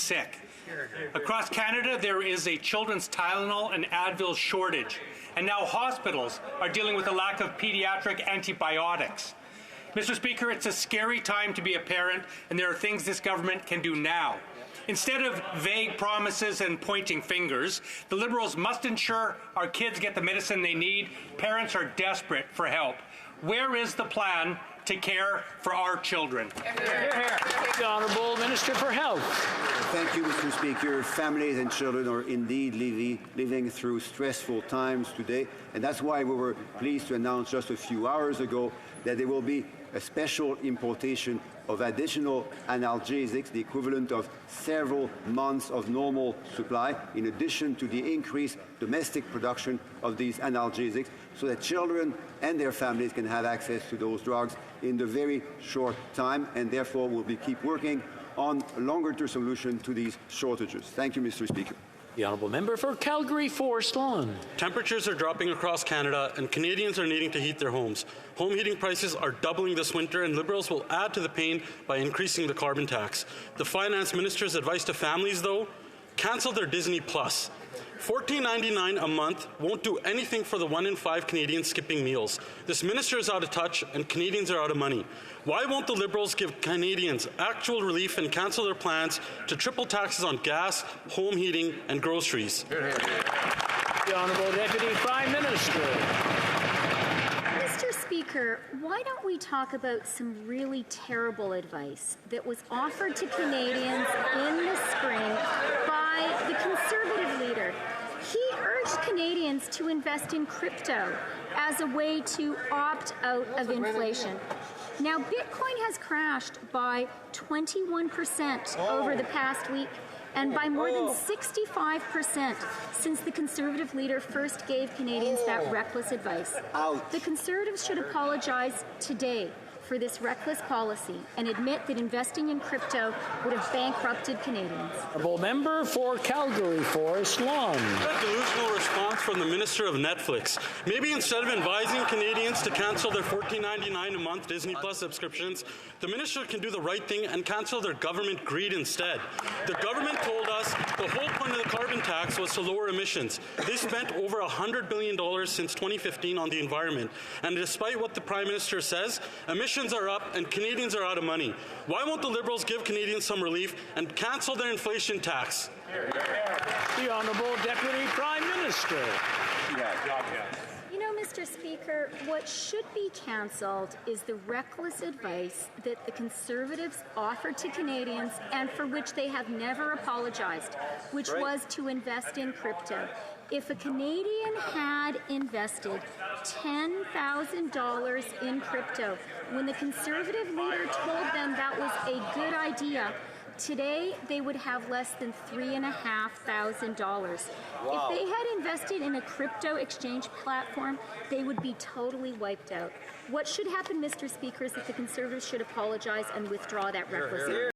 sick. Across Canada, there is a children's Tylenol and Advil shortage, and now hospitals are dealing with a lack of pediatric antibiotics. Mr. Speaker, it's a scary time to be a parent, and there are things this government can do now. Instead of vague promises and pointing fingers, the Liberals must ensure our kids get the medicine they need. Parents are desperate for help. Where is the plan to care for our children? The Honourable Minister for Health. Thank you, Mr. Speaker. Families and children are indeed living through stressful times today, and that's why we were pleased to announce just a few hours ago that there will be a special importation of additional analgesics, the equivalent of several months of normal supply, in addition to the increased domestic production of these analgesics, so that children and their families can have access to those drugs in the very short time, and therefore we'll keep working on a longer-term solution to these shortages. Thank you, Mr. Speaker. The Honourable Member for Calgary Forest Lawn. Temperatures are dropping across Canada and Canadians are needing to heat their homes. Home heating prices are doubling this winter and Liberals will add to the pain by increasing the carbon tax. The Finance Minister's advice to families, though, cancel their Disney Plus. $14.99 a month won't do anything for the 1 in 5 Canadians skipping meals. This minister is out of touch and Canadians are out of money. Why won't the Liberals give Canadians actual relief and cancel their plans to triple taxes on gas, home heating and groceries? The Honourable Deputy Prime Minister. Mr. Speaker, why don't we talk about some really terrible advice that was offered to Canadians in the spring by the Conservative leader? He urged Canadians to invest in crypto as a way to opt out of inflation. Now, Bitcoin has crashed by 21% over the past week and by more than 65% since the Conservative leader first gave Canadians that reckless advice. The Conservatives should apologize today for this reckless policy and admit that investing in crypto would have bankrupted Canadians. Honourable Member for Calgary Forest Lawn. A delusional response from the Minister of Netflix. Maybe instead of advising Canadians to cancel their $14.99 a month Disney Plus subscriptions, the minister can do the right thing and cancel their government greed instead. The government told us the whole point of the carbon tax was to lower emissions. They spent over $100 billion since 2015 on the environment, and despite what the Prime Minister says, emissions are up and Canadians are out of money. Why won't the Liberals give Canadians some relief and cancel their inflation tax? The Honourable Deputy Prime Minister. You know, Mr. Speaker, what should be cancelled is the reckless advice that the Conservatives offered to Canadians and for which they have never apologized, which was to invest in crypto. If a Canadian had invested $10,000 in crypto when the Conservative leader told them that was a good idea, today they would have less than $3,500. Wow. If they had invested in a crypto exchange platform, they would be totally wiped out. What should happen, Mr. Speaker, is that the Conservatives should apologize and withdraw that reckless